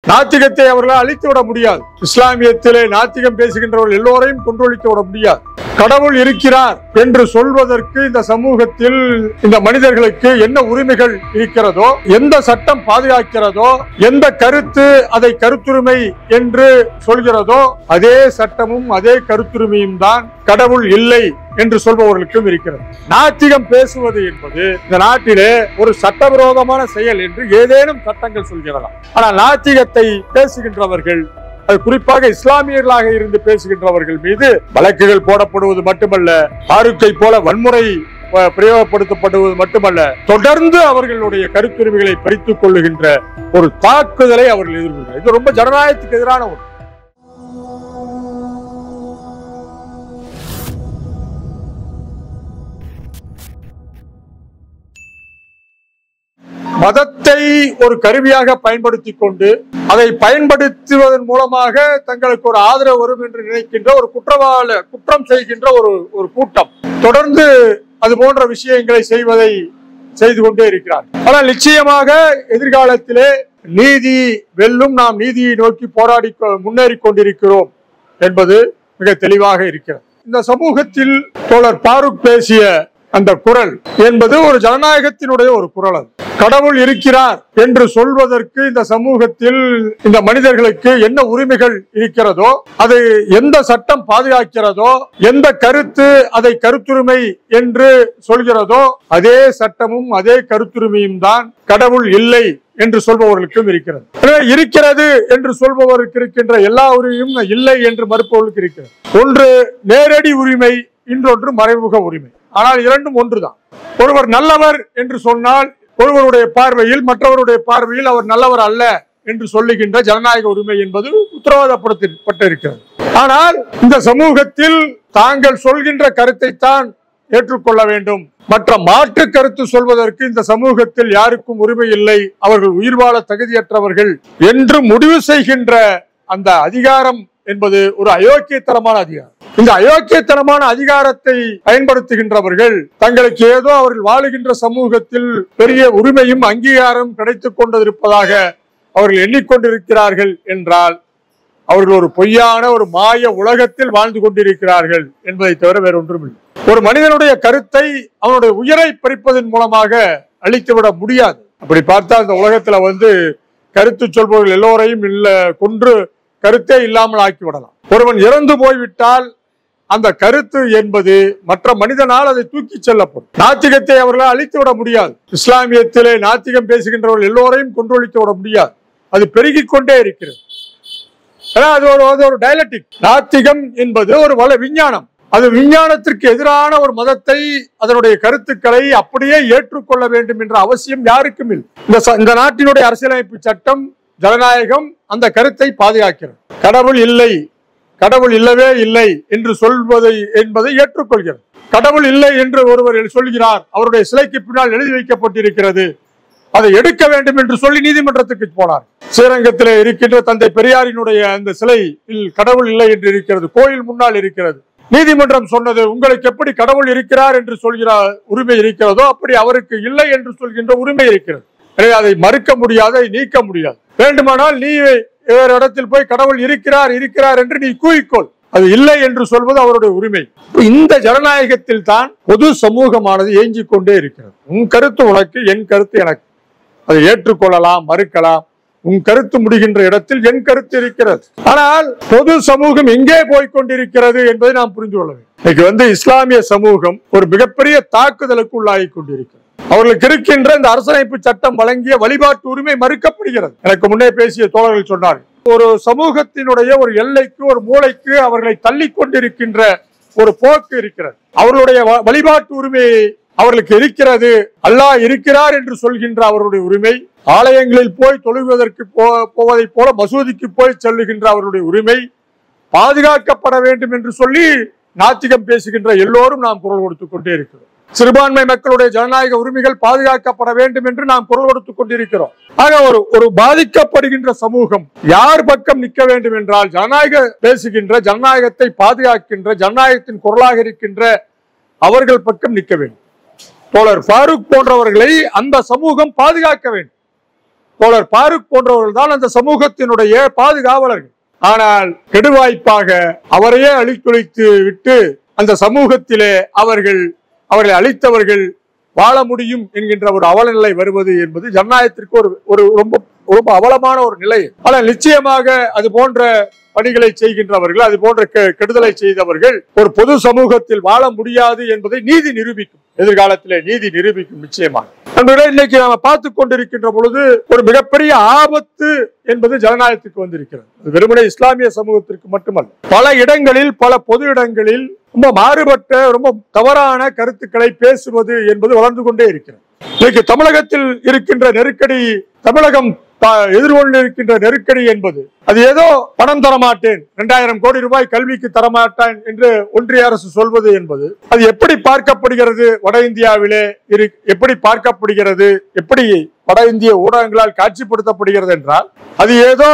நாத்திகத்தை அவர்களால் அழித்துவிட முடியாது. இஸ்லாமியத்திலே நாத்திகம் பேசுகின்றவர்கள் எல்லோரையும் கொன்றொழித்து விட முடியாது. கடவுள் இருக்கிறார் என்று சொல்வதற்கு இந்த சமூகத்தில் இந்த மனிதர்களுக்கு என்ன உரிமைகள் இருக்கிறதோ, எந்த சட்டம் பாதுகாக்கிறதோ, எந்த கருத்து அதை கருத்துரிமை என்று சொல்கிறதோ, அதே சட்டமும் அதே கருத்துரிமையும் தான் கடவுள் இல்லை என்று சொல்பவர்களுக்கும் இருக்கிறது. நாத்திகம் பேசுவது என்பது இந்த நாட்டிலே ஒரு சட்டவிரோதமான செயல் என்று ஏதேனும் சட்டங்கள் சொல்கிறதா? ஆனால் நாத்திகத்தை பேசுகின்றவர்கள், அது குறிப்பாக இஸ்லாமியர்களாக இருந்து பேசுகின்றவர்கள் மீது வழக்குகள் போடப்படுவது மட்டுமல்ல, பாருக்கை போல வன்முறை பிரயோகப்படுத்தப்படுவது மட்டுமல்ல, தொடர்ந்து அவர்களுடைய கருத்துரிமைகளை பறித்துக் கொள்ளுகின்ற ஒரு தாக்குதலை அவர்கள் எதிர்கொள்கிறார். இது ரொம்ப ஜனநாயகத்துக்கு எதிரான ஒன்று. மதத்தை ஒரு கருவியாக பயன்படுத்திக் கொண்டு அதை பயன்படுத்துவதன் மூலமாக தங்களுக்கு ஒரு ஆதரவு வரும் என்று நினைக்கின்ற ஒரு குற்றம் செய்கின்ற ஒரு கூட்டம் தொடர்ந்து அது போன்ற விஷயங்களை செய்து கொண்டே இருக்கிறார். ஆனால் நிச்சயமாக எதிர்காலத்திலே நீதி வெல்லும், நாம் நீதியை நோக்கி போராடி முன்னேறி கொண்டிருக்கிறோம் என்பது மிக தெளிவாக இருக்கிறது. இந்த சமூகத்தில் தோழர் பாரூக் பேசிய அந்த குரல் என்பது ஒரு ஜனநாயகத்தினுடைய ஒரு குரல். அது கடவுள் இருக்கிறார் என்று சொல்வதற்கு இந்த சமூகத்தில் இந்த மனிதர்களுக்கு என்ன உரிமைகள் இருக்கிறதோ, அது எந்த சட்டம் பாதுகாக்கிறதோ, எந்த கருத்து அதை கருத்துரிமை என்று சொல்கிறதோ, அதே சட்டமும் அதே கருத்துரிமையும் தான் கடவுள் இல்லை என்று சொல்பவர்களுக்கும் இருக்கிறது. இருக்கிறது என்று சொல்பவருக்கு இருக்கின்ற எல்லா உரிமையும் இல்லை என்று மறுப்பவர்களுக்கு இருக்கிறது. ஒன்று நேரடி உரிமை, இன்னொன்று மறைமுக உரிமை. ஆனால் இரண்டும் ஒன்றுதான். ஒருவர் நல்லவர் என்று சொன்னால் ஒருவருடைய பார்வையில் மற்றவருடைய பார்வையில் அவர் நல்லவர் அல்ல என்று சொல்லுகின்ற ஜனநாயக உரிமை என்பது உத்தரவாதப்படுத்தப்பட்டிருக்கிறது. ஆனால் இந்த சமூகத்தில் தாங்கள் சொல்கின்ற கருத்தை தான் ஏற்றுக்கொள்ள வேண்டும், மற்ற மாற்று கருத்து சொல்வதற்கு இந்த சமூகத்தில் யாருக்கும் உரிமை இல்லை, அவர்கள் உயிர் வாழ தகுதியற்றவர்கள் என்று முடிவு செய்கின்ற அந்த அதிகாரம் என்பது ஒரு அயோக்கியத்தனமான அதிகாரம். இந்த அயோக்கியத்தனமான அதிகாரத்தை பயன்படுத்துகின்றவர்கள் தங்களுக்கு ஏதோ அவர்கள் வாழுகின்ற சமூகத்தில் பெரிய உரிமையும் அங்கீகாரம் கிடைத்துக் கொண்டிருப்பதாக அவர்கள் எண்ணிக்கொண்டிருக்கிறார்கள் என்றால் அவர்கள் ஒரு பொய்யான ஒரு மாய உலகத்தில் வாழ்ந்து கொண்டிருக்கிறார்கள் என்பதை தவிர வேற ஒன்றுமில்லை. ஒரு மனிதனுடைய கருத்தை அவனுடைய உயிரை பறிப்பதன் மூலமாக அழித்துவிட முடியாது. அப்படி பார்த்தா இந்த உலகத்துல கருத்து சொல்பவர்கள் எல்லோரையும் கொன்று கருத்தே இல்லாமல் ஆக்கிவிடலாம். ஒருவன் இறந்து போய்விட்டால் அந்த கருத்து என்பது மற்ற மனிதனால் அதை தூக்கி செல்லப்படும். நாத்திகத்தை அவர்களால் அழித்துவிட முடியாது. இஸ்லாமியத்திலே நாத்திகம் பேசுகின்றவர்கள் எல்லோரையும் கொன்றொழித்து விட முடியாது. அது பெருகிக் கொண்டே இருக்கிறது. அது ஒரு டயலெக்டிக். நாத்திகம் என்பது ஒரு விஞ்ஞானம். அது விஞ்ஞானத்திற்கு எதிரான ஒரு மதத்தை, அதனுடைய கருத்துக்களை அப்படியே ஏற்றுக்கொள்ள வேண்டும் என்ற அவசியம் யாருக்கும் இல்லை. இந்த நாட்டினுடைய அரசியலமைப்பு சட்டம், ஜனநாயகம் அந்த கருத்தை பாதுகாக்கிறது. கடவுள் இல்லை, கடவுள் இல்லவே இல்லை என்று சொல்வதை என்பதை ஏற்றுக்கொள்கிறது. கடவுள் இல்லை என்று ஒருவர் சொல்கிறார், அவருடைய சிலைக்கு பின்னால் எழுதி வைக்கப்பட்டிருக்கிறது, அதை எடுக்க வேண்டும் என்று சொல்லி நீதிமன்றத்துக்கு போனார். ஸ்ரீரங்கத்தில் இருக்கின்ற தந்தை பெரியாரினுடைய அந்த சிலையில் கடவுள் இல்லை என்று இருக்கிறது, கோயில் முன்னால் இருக்கிறது. நீதிமன்றம் சொன்னது, உங்களுக்கு எப்படி கடவுள் இருக்கிறார் என்று சொல்கிற உரிமை இருக்கிறதோ அப்படி அவருக்கு இல்லை என்று சொல்கின்ற உரிமை இருக்கிறது. அதை மறுக்க முடியாது, அதை நீக்க முடியாது. வேண்டுமானால் நீ வேறு இடத்தில் போய் கடவுள் இருக்கிறார் என்று நீ கூறிக்கொள், அது இல்லை என்று சொல்வது அவருடைய உரிமை. இந்த ஜனநாயகத்தில் தான் பொது சமூகமானது ஏங்கிக் கொண்டே இருக்கிறது. உன் கருத்து உனக்கு, என் கருத்து எனக்கு, அதை ஏற்றுக்கொள்ளலாம், மறுக்கலாம். உன் கருத்து முடிகின்ற இடத்தில் என் கருத்து இருக்கிறது. ஆனால் பொது சமூகம் எங்கே போய்கொண்டிருக்கிறது என்பதை நாம் புரிந்து கொள்ள வேண்டும். இன்னைக்கு இஸ்லாமிய சமூகம் ஒரு மிகப்பெரிய தாக்குதலுக்கு உள்ளாகி கொண்டிருக்கிறது. அவர்களுக்கு இருக்கின்ற இந்த அரசியலமைப்பு சட்டம் வழங்கிய வழிபாட்டு உரிமை மறுக்கப்படுகிறது. எனக்கு முன்னே பேசிய தோழர்கள் சொன்னார்கள், ஒரு சமூகத்தினுடைய ஒரு எல்லைக்கு, ஒரு மூளைக்கு அவர்களை தள்ளி கொண்டிருக்கின்ற ஒரு போக்கு இருக்கிறது. அவர்களுடைய வழிபாட்டு உரிமை அவர்களுக்கு இருக்கிறது. அல்லாஹ் இருக்கிறார் என்று சொல்கின்ற அவருடைய உரிமை, ஆலயங்களில் போய் தொழுவதற்கு போவதை போல மசூதிக்கு போய் செல்லுகின்ற அவருடைய உரிமை பாதுகாக்கப்பட வேண்டும் என்று சொல்லி நாத்திகம் பேசுகின்ற எல்லோரும் நாம் குரல் கொடுத்துக் கொண்டே இருக்கிறோம். சிறுபான்மை மக்களுடைய ஜனநாயக உரிமைகள் பாதுகாக்கப்பட வேண்டும் என்று நாம் குரல் கொடுத்துக் கொண்டிருக்கிறோம். ஆக ஒரு பாதிக்கப்படுகின்ற சமூகம் யார் பக்கம் நிற்க வேண்டும் என்றால், ஜனநாயக பேசுகின்ற, ஜனநாயகத்தை பாதுகாக்கின்ற, ஜனநாயகத்தின் குரலாக இருக்கின்ற அவர்கள் பக்கம் நிற்க வேண்டும். தோழர் பாரூக் போன்றவர்களை அந்த சமூகம் பாதுகாக்க வேண்டும். தோழர் பாரூக் போன்றவர்கள் தான் அந்த சமூகத்தினுடைய பாதுகாவலர்கள். ஆனால் கெடுவாய்ப்பாக அவரையே அழித்துழைத்து விட்டு அந்த சமூகத்திலே அவர்களை அழித்தவர்கள் வாழ முடியும் என்கின்ற ஒரு அவலநிலை வருவது என்பது ஜனநாயகத்திற்கு ஒரு ரொம்ப ரொம்ப அவலமான ஒரு நிலை. ஆனால் நிச்சயமாக அது போன்ற பணிகளை செய்கின்றவர்கள், அது போன்ற கெடுதலை செய்தவர்கள் ஒரு பொது சமூகத்தில் வாழ முடியாது என்பதை நீதி நிரூபிக்கும், எதிர்காலத்திலே நீதி நிரூபிக்கும் நிச்சயமாக. இன்னைக்கு நாம பார்த்து கொண்டிருக்கின்ற பொழுது ஒரு மிகப்பெரிய ஆபத்து என்பது ஜனநாயகத்துக்கு வந்திருக்கிறது. வெறுமனே இஸ்லாமிய சமூகத்திற்கு மட்டுமல்ல, பல இடங்களில், பல பொது இடங்களில் ரொம்ப மாறுபட்ட, ரொம்ப தவறான கருத்துக்களை பேசுவது என்பது வளர்ந்து கொண்டே இருக்கிறது. இன்னைக்கு தமிழகத்தில் இருக்கின்ற நெருக்கடி, தமிழகம் எதிர்கொண்டிருக்கின்ற நெருக்கடி என்பது அது ஏதோ பணம் தரமாட்டேன், 2000 கோடி ரூபாய் கல்விக்கு தரமாட்டேன் என்று ஒன்றிய அரசு சொல்வது என்பது அது எப்படி பார்க்கப்படுகிறது, வட இந்தியாவிலே எப்படி பார்க்கப்படுகிறது, எப்படி வட இந்திய ஊடகங்களால் காட்சிப்படுத்தப்படுகிறது என்றால் அது ஏதோ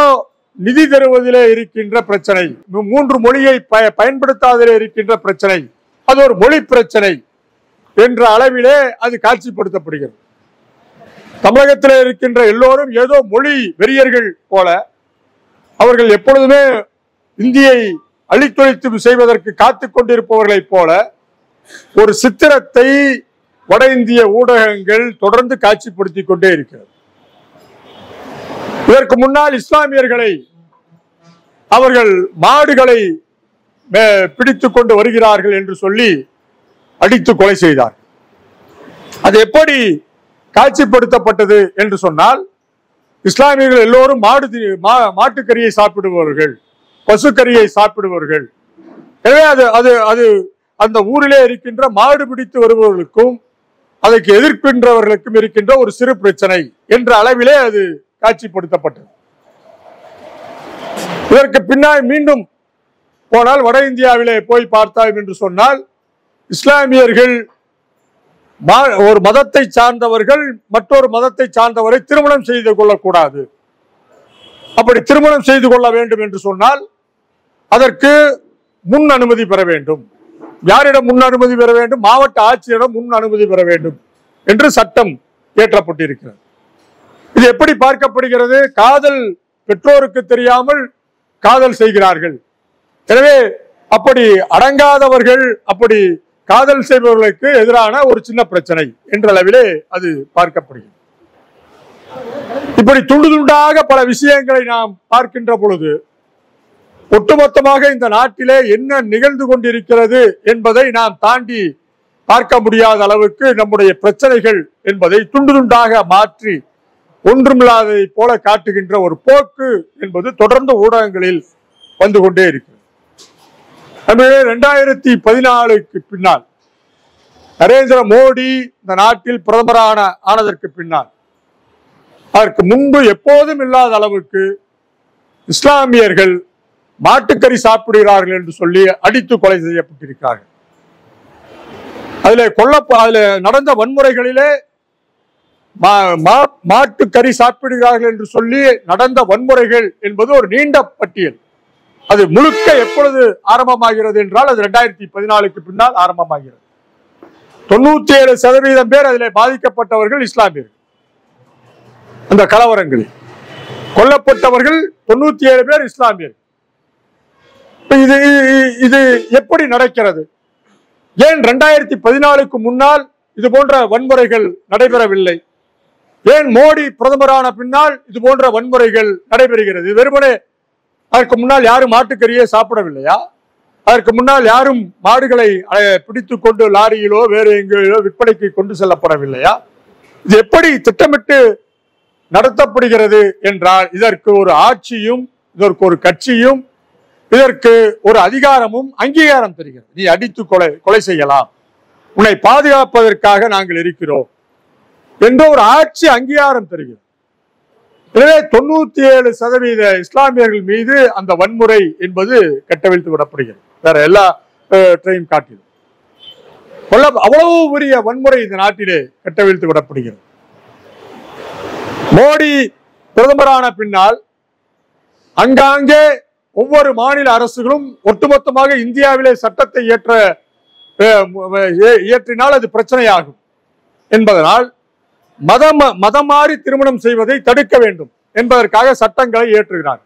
நிதி தருவதிலே இருக்கின்ற பிரச்சனை, 3 மொழியை பயன்படுத்தாதிலே இருக்கின்ற பிரச்சனை, அது ஒரு மொழி பிரச்சனை என்ற அளவிலே அது காட்சிப்படுத்தப்படுகிறது. தமிழகத்தில் இருக்கின்ற எல்லோரும் ஏதோ மொழி வெறியர்கள் போல, அவர்கள் எப்பொழுதுமே இந்தியை அழித்தொழித்து செய்வதற்கு காத்துக் கொண்டிருப்பவர்களை போல ஒரு சித்திரத்தை வட இந்திய ஊடகங்கள் தொடர்ந்து காட்சிப்படுத்தி கொண்டே இருக்கிறது. இதற்கு முன்னால் இஸ்லாமியர்களை அவர்கள் மாடுகளை பிடித்துக் கொண்டு வருகிறார்கள் என்று சொல்லி அடித்து கொலை செய்தார். அது எப்படி காட்சிப்படுத்தப்பட்டது என்று சொன்னால், இஸ்லாமியர்கள் எல்லோரும் மாட்டுக்கறியை சாப்பிடுபவர்கள், பசுக்கறியை சாப்பிடுபவர்கள். எனவே அது அந்த ஊரிலே இருக்கின்ற மாடு பிடித்து வருபவர்களுக்கும் அதற்கு எதிர்க்கின்றவர்களுக்கும் இருக்கின்ற ஒரு சிறு பிரச்சனை என்ற அளவிலே அது காட்சிப்படுத்தப்பட்டது. இதற்கு பின்னால் மீண்டும் போனால் வட இந்தியாவிலே போய் பார்த்தாய் என்று சொன்னால், இஸ்லாமியர்கள் ஒரு மதத்தை சார்ந்தவர்கள் மற்றொரு மதத்தை சார்ந்தவரை திருமணம் செய்து கொள்ளக்கூடாது. அப்படி திருமணம் செய்து கொள்ள வேண்டும் என்று சொன்னால் அதற்கு முன் அனுமதி பெற வேண்டும். யாரிடம் முன் அனுமதி பெற வேண்டும்? மாவட்ட ஆட்சியரிடம் முன் அனுமதி பெற வேண்டும் என்று சட்டம் இயற்றப்பட்டிருக்கிறது. இது எப்படி பார்க்கப்படுகிறது? காதல் பெற்றோருக்கு தெரியாமல் காதல் செய்கிறார்கள். எனவே அப்படி அடங்காதவர்கள், அப்படி காதல் செய்பவர்களுக்கு எதிரான ஒரு சின்ன பிரச்சனை என்ற அளவிலே அது பார்க்கப்படுகிறது. இப்படி துண்டு துண்டாக பல விஷயங்களை நாம் பார்க்கின்ற பொழுது ஒட்டுமொத்தமாக இந்த நாட்டிலே என்ன நிகழ்ந்து கொண்டிருக்கிறது என்பதை நாம் தாண்டி பார்க்க முடியாத அளவுக்கு நம்முடைய பிரச்சனைகள் என்பதை துண்டு துண்டாக மாற்றி ஒன்றுமில்லாததை போல காட்டுகின்ற ஒரு போக்கு என்பது தொடர்ந்து ஊடகங்களில் வந்து கொண்டே இருக்கிறது. 2014 பின்னால் நரேந்திர மோடி இந்த நாட்டில் பிரதமரான ஆனதற்கு பின்னால், அதற்கு முன்பு எப்போதும் இல்லாத அளவுக்கு இஸ்லாமியர்கள் மாட்டுக்கறி சாப்பிடுகிறார்கள் என்று சொல்லி அடித்து கொலை செய்யப்பட்டிருக்கிறார்கள். அதில் நடந்த வன்முறைகளிலே மாட்டுக்கறி சாப்பிடுகிறார்கள் என்று சொல்லி நடந்த வன்முறைகள் என்பது ஒரு நீண்ட பட்டியல். அது முழுக்க எப்பொழுது ஆரம்பமாகிறது என்றால் அது 2014 பின்னால் ஆரம்பமாகிறது. 97% பேர் அதில் பாதிக்கப்பட்டவர்கள் இஸ்லாமியர்கள். அந்த கலவரங்களில் கொல்லப்பட்டவர்கள் 97 பேர் இஸ்லாமியர்கள். இது எப்படி நடக்கிறது? ஏன் 2014 முன்னால் இது போன்ற வன்முறைகள் நடைபெறவில்லை? ஏன் மோடி பிரதமரான பின்னால் இது போன்ற வன்முறைகள் நடைபெறுகிறது? வெறுமனே அதற்கு முன்னால் யாரும் மாட்டுக்கறியை சாப்பிடவில்லையா? அதற்கு முன்னால் யாரும் மாடுகளை பிடித்துக் கொண்டு லாரியிலோ வேறு எங்கேயோ விற்பனைக்கு கொண்டு செல்லப்படவில்லையா? இது எப்படி திட்டமிட்டு நடத்தப்படுகிறது என்றால் இதற்கு ஒரு ஆட்சியும், இதற்கு ஒரு கட்சியும், இதற்கு ஒரு அதிகாரமும் அங்கீகாரம் தருகிறது. நீ அடித்து கொலை செய்யலாம், உன்னை பாதுகாப்பதற்காக நாங்கள் இருக்கிறோம் என்ற ஒரு ஆட்சி அங்கீகாரம் தருகிறது. எனவே 97% இஸ்லாமியர்கள் மீது அந்த வன்முறை என்பது கட்டவிழ்த்து விடப்படுகிறது. வேற எல்லா ட்ரெயின் காட்டிலும் அவ்வளவு பெரிய வன்முறை இந்த நாட்டிலே கட்டவிழ்த்து விடப்படுகிறது. மோடி பிரதமரான பின்னால் அங்காங்கே ஒவ்வொரு மாநில அரசுகளும் ஒட்டுமொத்தமாக இந்தியாவிலே சட்டத்தை இயற்றினால் அது பிரச்சனையாகும் என்பதனால் மதம் மாறி திருமணம் செய்வதை தடுக்க வேண்டும் என்பதற்காக சட்டங்களை ஏற்றுகிறார்.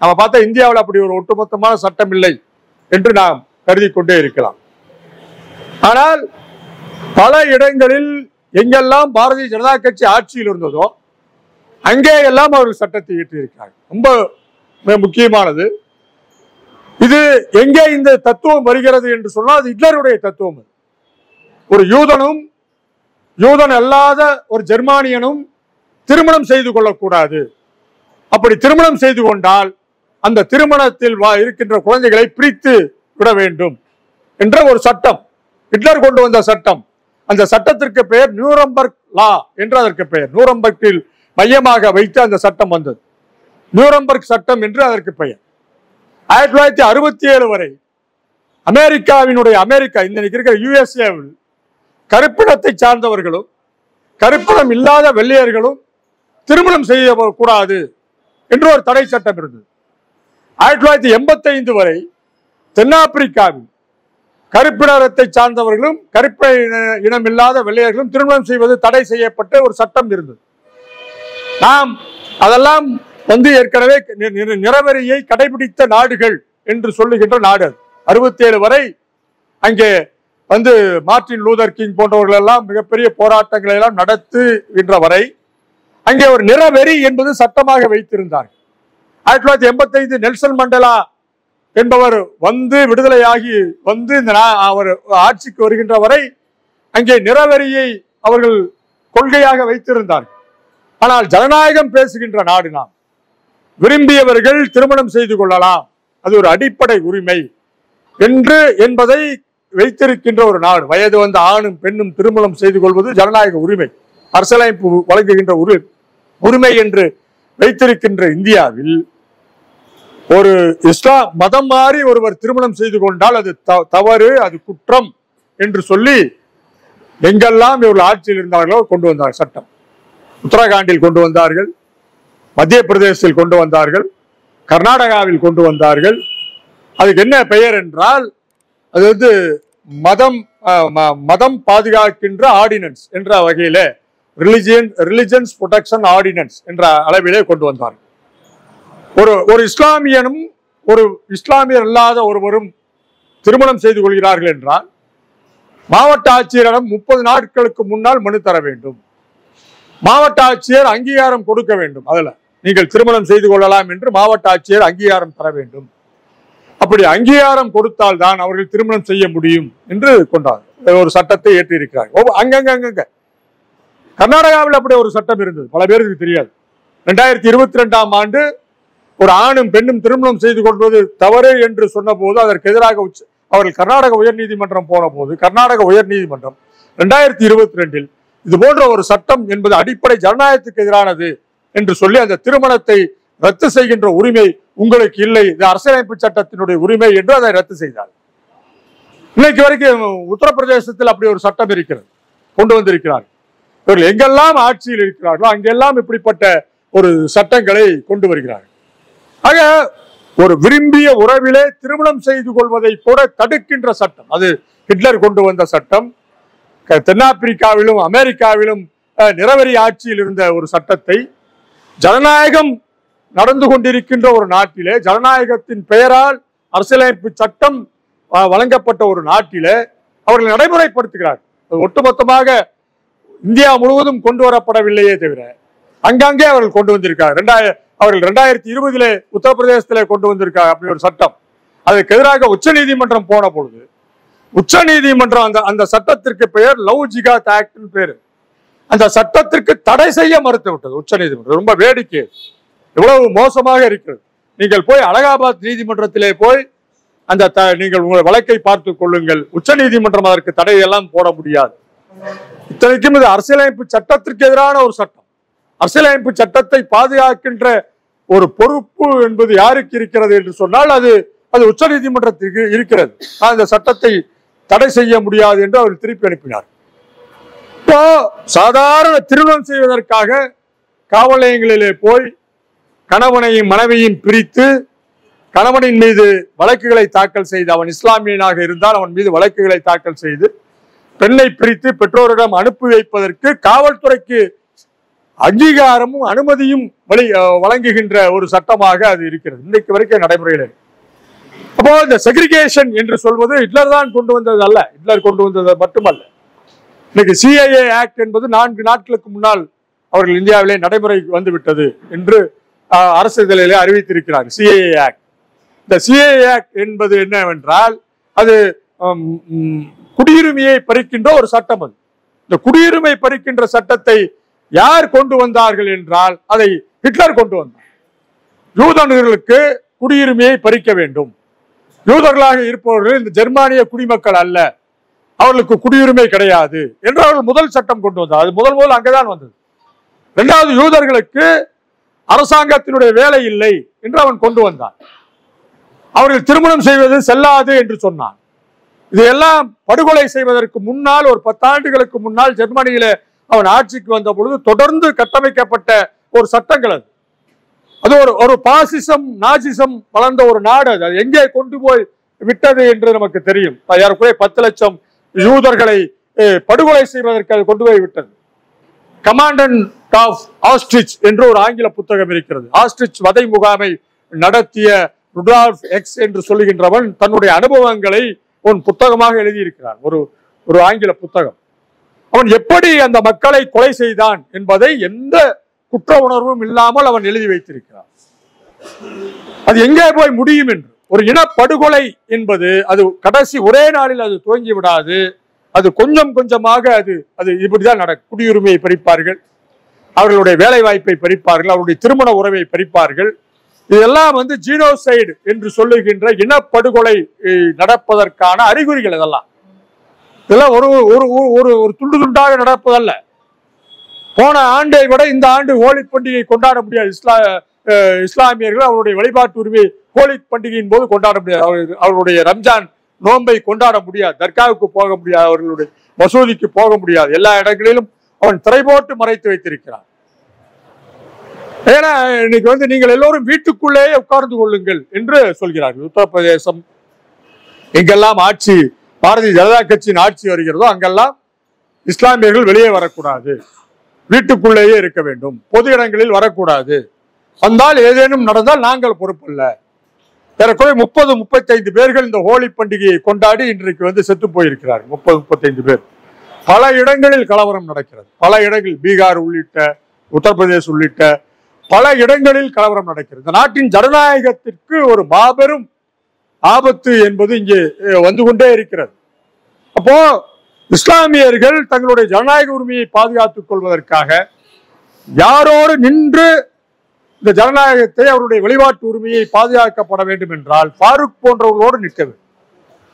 நம்ம பார்த்தா இந்தியாவில் அப்படி ஒரு ஒட்டுமொத்தமான சட்டம் இல்லை என்று நாம் கருதி கொண்டே இருக்கலாம். ஆனால் பல இடங்களில் எங்கெல்லாம் பாரதிய ஜனதா கட்சி ஆட்சியில் இருந்ததோ அங்கே எல்லாம் அவர்கள் சட்டத்தை இயற்றியிருக்கிறார்கள். ரொம்ப முக்கியமானது இது. எங்கே இந்த தத்துவம் வருகிறது என்று சொன்னால் அது ஹிட்லருடைய தத்துவம். ஒரு யூதன் அல்லாத ஒரு ஜெர்மானியனும் திருமணம் செய்து கொள்ளக்கூடாது. அப்படி திருமணம் செய்து கொண்டால் அந்த திருமணத்தில் இருக்கின்ற குழந்தைகளை பிரித்து விட வேண்டும் என்ற ஒரு சட்டம், ஹிட்லர் கொண்டு வந்த சட்டம். அந்த சட்டத்திற்கு பெயர் நியூரம்பர்க் லா என்று அதற்கு பெயர். நியூரம்பர்க்கில் மையமாக வைத்து அந்த சட்டம் வந்தது. நியூரம்பர்க் சட்டம் என்று அதற்கு பெயர். 1967 வரை அமெரிக்கா இன்னைக்கு இருக்கிற யுஎஸ்ஏவில் கருப்பினத்தை சார்ந்தவர்களும் கருப்பினம் இல்லாத வெள்ளையர்களும் திருமணம் செய்யக்கூடாது என்று ஒரு தடை சட்டம் இருந்தது. 1985 வரை தென்னாப்பிரிக்காவில் கருப்பினத்தை சார்ந்தவர்களும் கருப்ப இனம் இல்லாத வெள்ளையர்களும் திருமணம் செய்வது தடை செய்யப்பட்ட ஒரு சட்டம் இருந்தது. நாம் அதெல்லாம் ஏற்கனவே நிறவெறியை கடைபிடித்த நாடுகள் என்று சொல்லுகின்ற நாடு. 67 வரை அங்கே மார்ட்டின் லூதர் கிங் போன்றவர்கள் எல்லாம் மிகப்பெரிய போராட்டங்களை எல்லாம் நடத்துகின்ற வரை அங்கே ஒரு நிறவெறி என்பது சட்டமாக வைத்திருந்தார். 1985 நெல்சன் மண்டேலா என்பவர் விடுதலையாகி அவர் ஆட்சிக்கு வருகின்ற வரை அங்கே நிறவெறியை அவர்கள் கொள்கையாக வைத்திருந்தார். ஆனால் ஜனநாயகம் பேசுகின்ற நாடு நாம். விரும்பியவர்கள் திருமணம் செய்து கொள்ளலாம், அது ஒரு அடிப்படை உரிமை என்பதை வைத்திருக்கின்ற ஒரு நாடு. வயது வந்த ஆணும் பெண்ணும் திருமணம் செய்து கொள்வது ஜனநாயக உரிமை, அரசியலமைப்பு வழங்குகின்ற உரிமை என்று வைத்திருக்கின்ற இந்தியாவில் ஒரு இஸ்லாம் மதம் மாறி ஒருவர் திருமணம் செய்து கொண்டால் அது தவறு, அது குற்றம் என்று சொல்லி எங்கெல்லாம் இவர்கள் ஆட்சியில் இருந்தார்களோ கொண்டு வந்தார்கள் சட்டம். உத்தரகாண்டில் கொண்டு வந்தார்கள், மத்திய பிரதேசத்தில் கொண்டு வந்தார்கள், கர்நாடகாவில் கொண்டு வந்தார்கள். அதுக்கு என்ன பெயர் என்றால் அது மதம் பாதுகாக்கின்ற ஆர்டினன்ஸ் என்ற வகையில ரிலிஜியன்ஸ் ப்ரொடெக்ஷன் ஆர்டினன்ஸ் என்ற அளவிலே கொண்டு வந்தார்கள். ஒரு இஸ்லாமியனும் ஒரு இஸ்லாமியர் அல்லாத ஒருவரும் திருமணம் செய்து கொள்கிறார்கள் என்றால் மாவட்ட ஆட்சியரிடம் 30 நாட்களுக்கு முன்னால் மனு தர வேண்டும். மாவட்ட ஆட்சியர் அங்கீகாரம் கொடுக்க வேண்டும். அதுல நீங்கள் திருமணம் செய்து கொள்ளலாம் என்று மாவட்ட ஆட்சியர் அங்கீகாரம் தர வேண்டும். அப்படி அங்கீகாரம் கொடுத்தால் தான் அவர்கள் திருமணம் செய்ய முடியும் என்று கொண்டார் ஒரு சட்டத்தை ஏற்றிருக்கிறார்கள். அங்கங்க கர்நாடகாவில் அப்படி ஒரு சட்டம் இருந்தது, பல பேருக்கு தெரியாது. 2022ஆம் ஆண்டு ஒரு ஆணும் பெண்ணும் திருமணம் செய்து கொள்வது தவறு என்று சொன்ன போது அதற்கு எதிராக அவர்கள் கர்நாடக உயர்நீதிமன்றம் போன போது கர்நாடக உயர்நீதிமன்றம் 2022இல் இது போன்ற ஒரு சட்டம் என்பது அடிப்படை ஜனநாயகத்துக்கு எதிரானது என்று சொல்லி அந்த திருமணத்தை ரத்து செய்கின்ற உரிமை உங்களுக்கு இல்லை, இது அரசியலமைப்பு சட்டத்தினுடைய உரிமை என்று அதை ரத்து செய்தார். இன்னைக்கு வரைக்கும் உத்தரப்பிரதேசத்தில் அப்படி ஒரு சட்டம் இருக்கிறது, கொண்டு வந்திருக்கிறார்கள். இவர்கள் எங்கெல்லாம் ஆட்சியில் இருக்கிறார்களோ அங்கெல்லாம் இப்படிப்பட்ட ஒரு சட்டங்களை கொண்டு வருகிறார்கள். ஆக ஒரு விரும்பிய உறவிலே திருமணம் செய்து கொள்வதை கூட தடுக்கின்ற சட்டம், அது ஹிட்லர் கொண்டு வந்த சட்டம். தென்னாப்பிரிக்காவிலும் அமெரிக்காவிலும் நிறவெறி ஆட்சியில் இருந்த ஒரு சட்டத்தை ஜனநாயகம் நடந்து கொண்டிருக்கின்ற ஒரு நாட்டிலே, ஜனநாயகத்தின் பெயரால் அரசியலமைப்பு சட்டம் வழங்கப்பட்ட ஒரு நாட்டிலே அவர்கள் நடைமுறைப்படுத்துகிறார். ஒட்டுமொத்தமாக இந்தியா முழுவதும் கொண்டு வரப்படவில்லையே தவிர அங்கங்கே அவர்கள் கொண்டு வந்திருக்காங்க. அவர்கள் 2020 உத்தரப்பிரதேசத்திலே கொண்டு வந்திருக்காங்க அப்படி ஒரு சட்டம். அதுக்கு எதிராக உச்ச நீதிமன்றம் போன பொழுது உச்ச நீதிமன்றம் அந்த சட்டத்திற்கு பெயர் லவ் ஜிகாத் ஆக்ட் பேரு, அந்த சட்டத்திற்கு தடை செய்ய மறுத்து விட்டது உச்ச நீதிமன்றம். ரொம்ப வேடிக்கை, எவ்வளவு மோசமாக இருக்கிறது. நீங்கள் போய் அலகாபாத் நீதிமன்றத்திலே போய் நீங்கள் உங்கள் வழக்கை பார்த்துக் கொள்ளுங்கள். உச்ச நீதிமன்றம் அதற்கு தடையெல்லாம் போட முடியாது. இத்தனைக்கும் இது அரசியலமைப்பு சட்டத்திற்கு எதிரான ஒரு சட்டம். அரசியலமைப்பு சட்டத்தை பாதுகாக்கின்ற ஒரு பொறுப்பு என்பது யாருக்கு இருக்கிறது என்று சொன்னால் அது உச்ச நீதிமன்றத்திற்கு இருக்கிறது. அந்த சட்டத்தை தடை செய்ய முடியாது என்று அவர் திருப்பி அனுப்பினார். இப்போ சாதாரண திருமணம் செய்வதற்காக காவல் நிலையங்களிலே போய் கணவனையும் மனைவியும் பிரித்து கணவனின் மீது வழக்குகளை தாக்கல் செய்து, அவன் இஸ்லாமியனாக இருந்தால் அவன் மீது வழக்குகளை தாக்கல் செய்து பெண்ணை பிரித்து பெற்றோரிடம் அனுப்பி வைப்பதற்கு காவல்துறைக்கு அங்கீகாரமும் அனுமதியும் வழங்குகின்ற ஒரு சட்டமாக அது இருக்கிறது. இன்னைக்கு வரைக்கும் நடைமுறையில். அப்போ இந்த செக்ரிகேஷன் என்று சொல்வது ஹிட்லர் தான் கொண்டு வந்தது அல்ல, ஹிட்லர் கொண்டு வந்தது மட்டுமல்ல. இன்னைக்கு சிஏஏ ஆக்ட் என்பது 4 நாட்களுக்கு முன்னால் அவர்கள் இந்தியாவிலே நடைமுறைக்கு வந்துவிட்டது என்று அரசியலிலே அறிவித்திருக்கிறார். CAA act. இந்த சிஏஏ ஆக்ட் என்பது என்னவென்றால் அது குடியுரிமையை பறிக்கின்ற ஒரு சட்டம். அது இந்த குடியுரிமை பறிக்கின்ற சட்டத்தை யார் கொண்டு வந்தார்கள் என்றால் அதை ஹிட்லர் கொண்டு வந்தார். யூதர்களுக்கு குடியுரிமையை பறிக்க வேண்டும், யூதர்களாக இருப்பவர்கள் இந்த ஜெர்மானிய குடிமக்கள் அல்ல, அவர்களுக்கு குடியுரிமை கிடையாது என்று அவர்கள் முதல் சட்டம் கொண்டு வந்தார். அது முதல் அங்கேதான் வந்தது. இரண்டாவது, யூதர்களுக்கு அரசாங்கத்தினுடைய வேலை இல்லை என்று அவன் கொண்டு வந்தான். அவர்கள் திருமணம் செய்வது செல்லாது என்று சொன்னான். இதையெல்லாம் படுகொலை செய்வதற்கு முன்னால் ஒரு 10 ஆண்டுகளுக்கு முன்னால் ஜெர்மனியில அவன் ஆட்சிக்கு வந்த பொழுது தொடர்ந்து கட்டமைக்கப்பட்ட ஒரு சட்டங்கள். அது ஒரு பாசிசம் நாசிசம் வளர்ந்த ஒரு நாடு. அது எங்கே கொண்டு போய் விட்டது என்று நமக்கு தெரியும். யாருக்குள்ளே 10 லட்சம் யூதர்களை படுகொலை செய்வதற்கு அது கொண்டு போய் விட்டது. கமாண்டன்ட் ஆஃப் ஆஸ்ட்ரிச் என்று ஒரு ஆங்கில புத்தகம் இருக்கிறது. ஆஸ்ட்ரிச் வதை முகாமை நடத்திய ருடால்ஃப் எக்ஸ் என்று சொல்லுகின்றவன் தன்னுடைய அனுபவங்களை ஒரு புத்தகமாக எழுதியிருக்கிறான். ஒரு ஆங்கில புத்தகம். அவன் எப்படி அந்த மக்களை கொலை செய்தான் என்பதை எந்த குற்ற உணர்வும் இல்லாமல் அவன் எழுதி வைத்திருக்கிறான். அது எங்கே போய் முடியும் என்று. ஒரு இனப்படுகொலை என்பது அது கடைசி ஒரே நாளில் அது துவங்கி விடாது. அது கொஞ்சம் கொஞ்சமாக அது இப்படிதான் நடக்கும். குடியுரிமையை பறிப்பார்கள், அவர்களுடைய வேலை வாய்ப்பை பறிப்பார்கள், அவருடைய திருமண உறவை பறிப்பார்கள். இதெல்லாம் ஜீனோசைடு என்று சொல்லுகின்ற இனப்படுகொலை நடப்பதற்கான அறிகுறிகள். இதெல்லாம் ஒரு ஒரு துண்டு துண்டாக நடப்பதல்ல. போன ஆண்டை விட இந்த ஆண்டு ஹோலி பண்டிகை கொண்டாட முடியாது. இஸ்லாமியர்கள் அவருடைய வழிபாட்டு உரிமை ஹோலி பண்டிகையின் போது கொண்டாட முடியாது. அவர்களுடைய ரம்ஜான் நோன்பை கொண்டாட முடியாது. தர்காவுக்கு போக முடியாது, அவர்களுடைய மசூதிக்கு போக முடியாது. எல்லா இடங்களிலும் அவன் திரை போட்டு மறைத்து வைத்திருக்கிறான். ஏன்னா இன்னைக்கு நீங்கள் எல்லோரும் வீட்டுக்குள்ளேயே உட்கார்ந்து கொள்ளுங்கள் என்று சொல்கிறார்கள். உத்தரப்பிரதேசம் எங்கெல்லாம் ஆட்சி பாரதிய ஜனதா கட்சியின் ஆட்சி வருகிறதோ அங்கெல்லாம் இஸ்லாமியர்கள் வெளியே வரக்கூடாது, வீட்டுக்குள்ளேயே இருக்க வேண்டும், பொது இடங்களில் வரக்கூடாது, வந்தால் ஏதேனும் நடந்தால் நாங்கள் பொறுப்பல்ல. ஏறக்குறைய 30-35 பேர்கள் இந்த ஹோலி பண்டிகையை கொண்டாடி இன்றைக்கு செத்து போயிருக்கிறார்கள். 30-35 பேர். பல இடங்களில் கலவரம் நடக்கிறது. பல இடங்களில் பீகார் உள்ளிட்ட உத்தரப்பிரதேச உள்ளிட்ட பல இடங்களில் கலவரம் நடக்கிறது. இந்த நாட்டின் ஜனநாயகத்திற்கு ஒரு மாபெரும் ஆபத்து என்பது இங்கே வந்து கொண்டே இருக்கிறது. அப்போ இஸ்லாமியர்கள் தங்களுடைய ஜனநாயக உரிமையை பாதுகாத்துக் கொள்வதற்காக யாரோடு நின்று இந்த ஜனநாயகத்தை அவருடைய வழிபாட்டு உரிமையை பாதுகாக்கப்பட வேண்டும் என்றால் ஃபாரூக் போன்றவர்களோடு நிற்க வேண்டும்.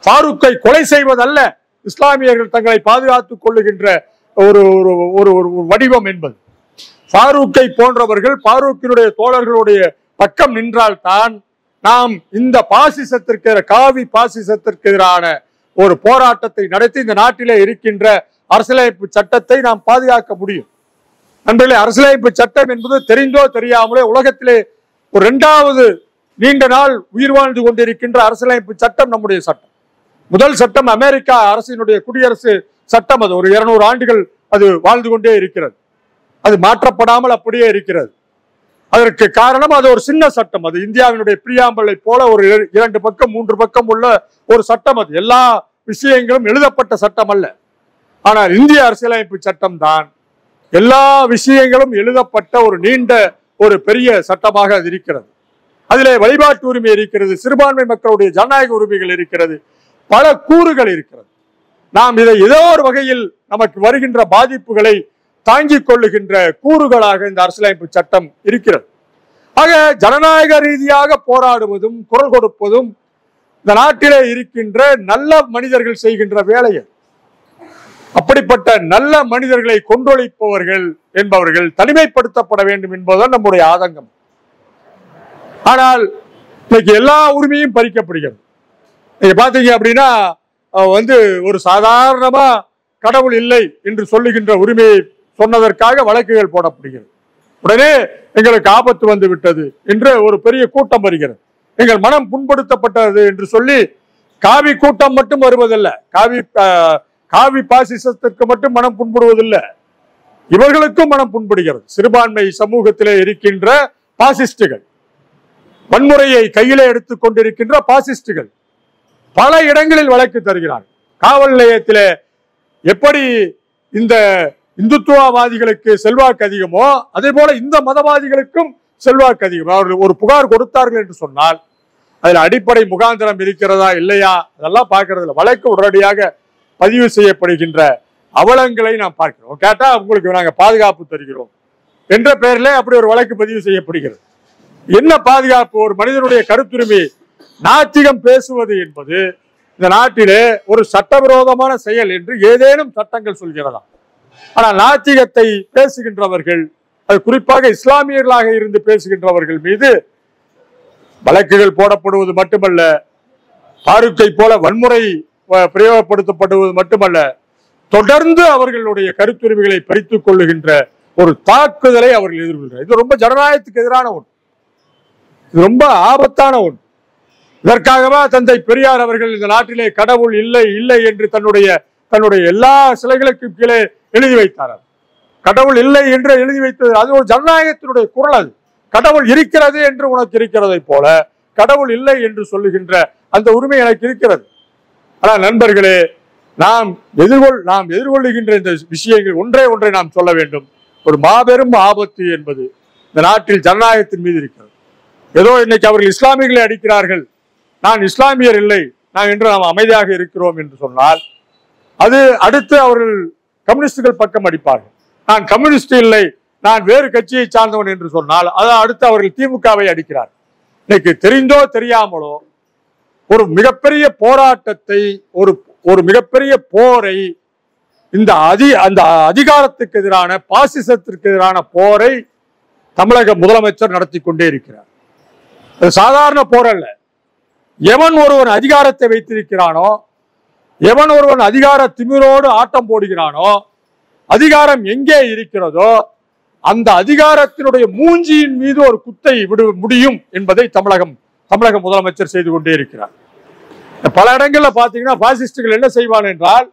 ஃபாரூக்கை கொலை செய்வதல்ல இஸ்லாமியர்கள் தங்களை பாதுகாத்துக் கொள்ளுகின்ற ஒரு வடிவம் என்பது. ஃபாரூக்கை போன்றவர்கள் ஃபாரூக்கினுடைய தோழர்களுடைய பக்கம் நின்றால்தான் நாம் இந்த பாசிசத்திற்கு காவி பாசிசத்திற்கு எதிரான ஒரு போராட்டத்தை நடத்தி இந்த நாட்டிலே இருக்கின்ற அரசியலமைப்பு சட்டத்தை நாம் பாதுகாக்க முடியும். நண்பர்களே, அரசியலமைப்பு சட்டம் என்பது தெரிந்தோ தெரியாமலே உலகத்திலே ஒரு 2வது நீண்ட நாள் உயிர் வாழ்ந்து கொண்டிருக்கின்ற அரசியலமைப்பு சட்டம் நம்முடைய சட்டம். முதல் சட்டம் அமெரிக்கா அரசினுடைய குடியரசு சட்டம். அது ஒரு 200 ஆண்டுகள் அது வாழ்ந்து கொண்டே இருக்கிறது. அது மாற்றப்படாமல் அப்படியே இருக்கிறது. அதற்கு காரணம் அது ஒரு சின்ன சட்டம். அது இந்தியாவினுடைய பிரியாம்பலை போல ஒரு 2 பக்கம் 3 பக்கம் உள்ள ஒரு சட்டம். அது எல்லா விஷயங்களும் எழுதப்பட்ட சட்டம் அல்ல. ஆனால் இந்திய அரசியலமைப்பு சட்டம் தான் எல்லா விஷயங்களும் எழுதப்பட்ட ஒரு நீண்ட ஒரு பெரிய சட்டமாக அது இருக்கிறது. அதிலே வழிபாட்டு உரிமை இருக்கிறது, சிறுபான்மை மக்களுடைய ஜனநாயக உரிமைகள் இருக்கிறது, பல கூறுகள் இருக்கிறது. நாம் இதை ஏதோ ஒரு வகையில் நமக்கு வருகின்ற பாதிப்புகளை தாங்கிக் கொள்ளுகின்ற கூறுகளாக இந்த அரசியலமைப்பு சட்டம் இருக்கிறது. ஆக ஜனநாயக ரீதியாக போராடுவதும் குரல் கொடுப்பதும் இந்த நாட்டிலே இருக்கின்ற நல்ல மனிதர்கள் செய்கின்ற வேலையை. அப்படிப்பட்ட நல்ல மனிதர்களை கொன்றொழிப்பவர்கள் என்பவர்கள் தனிமைப்படுத்தப்பட வேண்டும் என்பதுதான் நம்முடைய ஆதங்கம். ஆனால் இன்னைக்கு எல்லா உரிமையும் பறிக்கப்படுகிறது. நீங்க பாத்தீங்க அப்படின்னா ஒரு சாதாரணமா கடவுள் இல்லை என்று சொல்லுகின்ற உரிமையை சொன்னதற்காக வழக்குகள் போடப்படுகிறது. உடனே எங்களுக்கு ஆபத்து வந்து விட்டது என்று ஒரு பெரிய கூட்டம் வருகிறது. எங்கள் மனம் புண்படுத்தப்பட்டது என்று சொல்லி காவி கூட்டம் மட்டும் வருவதில்லை, காவி பாசிசத்திற்கு மட்டும் மனம் புண்படுவதில்லை. இவர்களுக்கும் மனம் புண்படுகிறது. சிறுபான்மை சமூகத்திலே இருக்கின்ற பாசிஸ்டுகள், வன்முறையை கையிலே எடுத்துக் கொண்டிருக்கின்ற பாசிஸ்டுகள் பல இடங்களில் வழக்கு தருகிறார்கள். காவல் நிலையத்திலே எப்படி இந்த இந்துத்துவவாதிகளுக்கு செல்வாக்கு அதிகமோ அதே போல இந்த மதவாதிகளுக்கும் செல்வாக்கு அதிகம். அவர்கள் ஒரு புகார் கொடுத்தார்கள் என்று சொன்னால் அதில் அடிப்படை முகாந்திரம் இருக்கிறதா இல்லையா அதெல்லாம் பார்க்கறதில்ல. வழக்கு உடனடியாக பதிவு செய்யப்படுகின்ற அவலங்களை நாம் பார்க்கிறோம். கேட்டா உங்களுக்கு நாங்க பாதுகாப்பு தருகிறோம் என்ற பெயரிலே அப்படி ஒரு வழக்கு பதிவு செய்யப்படுகிறது. என்ன பாதுகாப்பு? ஒரு மனிதனுடைய கருத்துரிமை நாத்திகம் பேசுவது என்பது இந்த நாட்டிலே ஒரு சட்டவிரோதமான செயல் என்று ஏதேனும் சட்டங்கள் சொல்கிறதா? ஆனால் நாத்திகத்தை பேசுகின்றவர்கள், அது குறிப்பாக இஸ்லாமியர்களாக இருந்து பேசுகின்றவர்கள் மீது வழக்குகள் போடப்படுவது மட்டுமல்ல, பாருக்கை போல வன்முறை பிரயோகப்படுத்தப்படுவது மட்டுமல்ல, தொடர்ந்து அவர்களுடைய கருத்துரிமைகளை பறித்துக் கொள்ளுகின்ற ஒரு தாக்குதலை அவர்கள் எதிர்கொள்கிறார். இது ரொம்ப ஜனநாயகத்துக்கு எதிரான ஒன்று, இது ரொம்ப ஆபத்தான ஒன்று. இதற்காகவா தந்தை பெரியார் அவர்கள் இந்த நாட்டிலே கடவுள் இல்லை இல்லை என்று தன்னுடைய எல்லா சிலைகளுக்கும் கீழே எழுதி வைத்தார். கடவுள் இல்லை என்று எழுதி வைத்தது அது ஒரு ஜனநாயகத்தினுடைய குரல். அது கடவுள் இருக்கிறது என்று உனக்கு இருக்கிறதை போல கடவுள் இல்லை என்று சொல்லுகின்ற அந்த உரிமை எனக்கு இருக்கிறது. ஆனால் நண்பர்களே, நாம் எதிர்கொள்ளுகின்ற இந்த விஷயங்கள் ஒன்றை நாம் சொல்ல வேண்டும். ஒரு மாபெரும் ஆபத்து என்பது இந்த நாட்டில் ஜனநாயகத்தின் மீது இருக்கிறது. ஏதோ இன்னைக்கு அவர்கள் இஸ்லாமியர்களை அடிக்கிறார்கள், நான் இஸ்லாமியர் இல்லை நான் என்று நாம் அமைதியாக இருக்கிறோம் என்று சொன்னால், அது அடுத்து அவர்கள் கம்யூனிஸ்டுகள் பக்கம் அடிப்பார்கள். நான் கம்யூனிஸ்ட் இல்லை, நான் வேறு கட்சியை சார்ந்தவன் என்று சொன்னால் அது அடுத்து அவர்கள் திமுகவை அடிக்கிறார். இன்னைக்கு தெரிந்தோ தெரியாமலோ ஒரு மிகப்பெரிய போராட்டத்தை, ஒரு மிகப்பெரிய போரை, அந்த அதிகாரத்துக்கு எதிரான பாசிசத்திற்கு எதிரான போரை தமிழக முதலமைச்சர் நடத்தி கொண்டே இருக்கிறார். அது சாதாரண போர் அல்ல. எவன் ஒருவன் அதிகாரத்தை வைத்திருக்கிறானோ, எவன் ஒருவன் அதிகார திமிரோடு ஆட்டம் போடுகிறானோ, அதிகாரம் எங்கே இருக்கிறதோ அந்த அதிகாரத்தினுடைய மூஞ்சியின் மீது ஒரு குத்தை விட முடியும் என்பதை தமிழக முதலமைச்சர் செய்து கொண்டே இருக்கிறார். பல இடங்கள்ல பாத்தீங்கன்னா பாசிஸ்டுகள் என்ன செய்வான் என்றால்,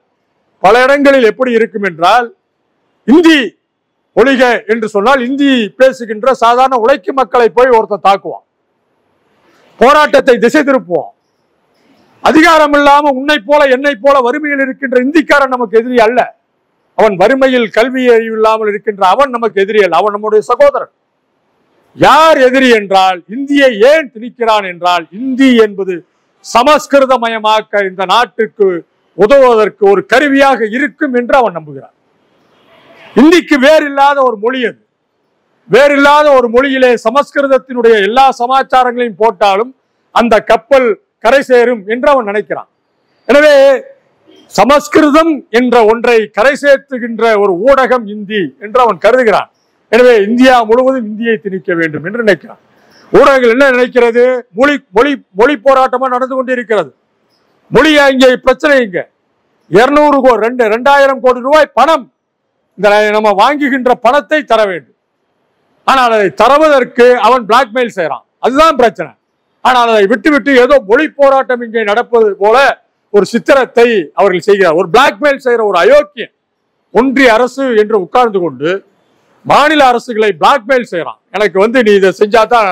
பல இடங்களில் எப்படி இருக்கும் என்றால், இந்தி ஒழிக என்று சொன்னால் இந்தி பேசுகின்ற சாதாரண உழைக்கும் மக்களை போய் ஒருத்தன் தாக்குவான், போராட்டத்தை திசை திருப்புவான். அதிகாரம் இல்லாம உன்னை போல என்னை போல வறுமையில் இருக்கின்ற இந்திக்காரன் நமக்கு எதிரி அல்ல. அவன் வறுமையில் கல்வி அறிவு இல்லாமல் இருக்கின்ற அவன் நமக்கு எதிரி அல்ல, அவன் நம்முடைய சகோதரன். யார் எதிரி என்றால், இந்தியை ஏன் திணிக்கிறான் என்றால், இந்தி என்பது சமஸ்கிருதமயமாக்க இந்த நாட்டுக்கு உதவுவதற்கு ஒரு கருவியாக இருக்கும் என்று அவன் நம்புகிறான். இந்திக்கு வேறில்லாத ஒரு மொழி, அது வேறில்லாத ஒரு மொழியிலே சமஸ்கிருதத்தினுடைய எல்லா சமாச்சாரங்களையும் போட்டாலும் அந்த கப்பல் கரை சேரும் என்று அவன் நினைக்கிறான். எனவே சமஸ்கிருதம் என்ற ஒன்றை கரை சேர்த்துகின்ற ஒரு ஊடகம் இந்தி என்று அவன் கருதுகிறான். எனவே இந்தியா முழுவதும் இந்தியை திணிக்க வேண்டும் என்று நினைக்கிறான். ஊடகங்கள் என்ன நினைக்கிறது? மொழி போராட்டமா நடந்து கொண்டிருக்கிறது. மொழியா இங்கே பிரச்சனை. இங்க 2000 கோடி ரூபாய் பணம், இந்த நம்ம வாங்குகின்ற பணத்தை தர வேண்டும். ஆனால் அதை தருவதற்கு அவன் பிளாக்மெயில் செய்யறான், அதுதான் பிரச்சனை. ஆனால் அதை விட்டு ஏதோ மொழி போராட்டம் இங்கே நடப்பது போல ஒரு சித்திரத்தை அவர்கள் செய்கிறார். ஒரு பிளாக்மெயில் செய்கிற ஒரு அயோக்கியம் ஒன்றிய அரசு என்று உட்கார்ந்து கொண்டு மாநில அரசுகளை பிளாக்மெயில் செய்யறான். எனக்கு நீ இதை செஞ்சாதான்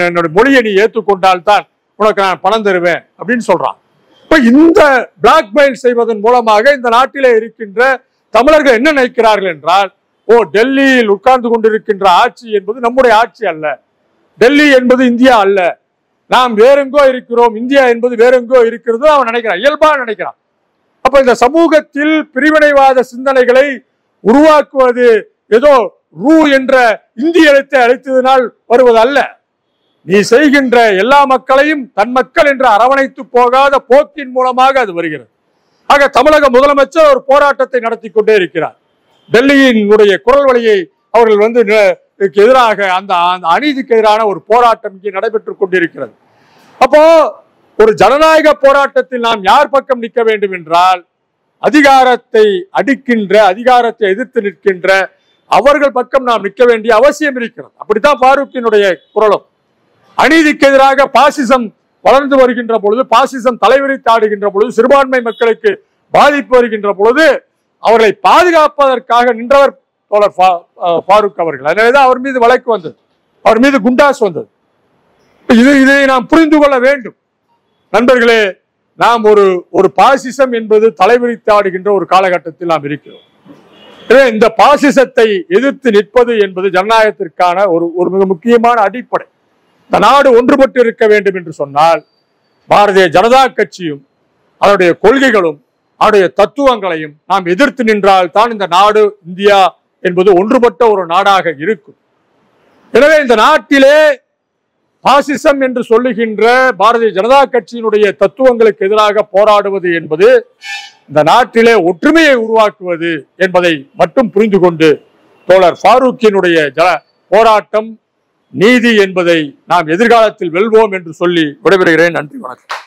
என்னோட மொழியை நீ ஏற்றுக்கொண்டால் தான் உனக்கு நான் பணம் தருவேன் அப்படின்னு சொல்றான். இப்ப இந்த பிளாக்மெயில் செய்வதன் மூலமாக இந்த நாட்டிலே இருக்கின்ற தமிழர்கள் என்ன நினைக்கிறார்கள் என்றால், டெல்லியில் உட்கார்ந்து கொண்டிருக்கின்ற ஆட்சி என்பது நம்முடைய ஆட்சி அல்ல, டெல்லி என்பது இந்தியா அல்ல, நாம் வேறெங்கோ இருக்கிறோம், இந்தியா என்பது வேறெங்கோ இருக்கிறது அவன் நினைக்கிறான், இயல்பா நினைக்கிறான். அப்ப இந்த சமூகத்தில் பிரிவினைவாத சிந்தனைகளை உருவாக்குவது ஏதோ ரூ என்ற இந்திய எழுத்தை அழைத்ததனால் வருவது அல்ல. நீ செய்கின்ற எல்லா மக்களையும் தன் மக்கள் என்று அரவணைத்து போகாத போக்கின் மூலமாக அது வருகிறது. ஆக தமிழக முதலமைச்சர் ஒரு போராட்டத்தை நடத்தி கொண்டே இருக்கிறார். டெல்லியினுடைய குரல் வழியை அவர்கள் எதிராக அந்த அநீதிக்கு எதிரான ஒரு போராட்டம் இங்கே நடைபெற்றுக் கொண்டிருக்கிறது. அப்போ ஒரு ஜனநாயக போராட்டத்தில் நாம் யார் பக்கம் நிற்க வேண்டும் என்றால், அதிகாரத்தை அடிக்கின்ற, அதிகாரத்தை எதிர்த்து நிற்கின்ற அவர்கள் பக்கம் நாம் நிற்க வேண்டிய அவசியம் இருக்கிறது. அப்படித்தான் பாரூக்கினுடைய குரலும். அநீதிக்கு எதிராக பாசிசம் வளர்ந்து வருகின்ற பொழுது, பாசிசம் தலைவிரித்தாடுகின்ற பொழுது, சிறுபான்மை மக்களுக்கு பாதிப்பு வருகின்ற பொழுது அவர்களை பாதுகாப்பதற்காக நின்றவர் தோழர் ஃபாரூக் அவர்கள். அதனாலதான் அவர் மீது வழக்கு வந்தது, அவர் மீது குண்டாஸ் வந்தது. இதை நாம் புரிந்து கொள்ள வேண்டும் நண்பர்களே. நாம் ஒரு பாசிசம் என்பது தலைவிரித்தாடுகின்ற ஒரு காலகட்டத்தில் நாம் இருக்கிறோம். இந்த பாசிசத்தை எதிர்த்து நிற்பது என்பது ஜனநாயகத்திற்கான ஒரு மிக முக்கியமான அடிப்படை. இந்த நாடு ஒன்றுபட்டு இருக்க வேண்டும் என்று சொன்னால் பாரதிய ஜனதா கட்சியும் அதனுடைய கொள்கைகளும் அதனுடைய தத்துவங்களையும் நாம் எதிர்த்து நின்றால் தான் இந்த நாடு, இந்தியா என்பது ஒன்றுபட்ட ஒரு நாடாக இருக்கும். எனவே இந்த நாட்டிலே பாசிசம் என்று சொல்லுகின்ற பாரதிய ஜனதா கட்சியினுடைய தத்துவங்களுக்கு எதிராக போராடுவது என்பது இந்த நாட்டிலே ஒற்றுமையை உருவாக்குவது என்பதை மட்டும் புரிந்து கொண்டு தோழர் ஃபாரூக்கினுடைய போராட்டம் நீதி என்பதை நாம் எதிர்காலத்தில் வெல்வோம் என்று சொல்லி விடைபெறுகிறேன். நன்றி, வணக்கம்.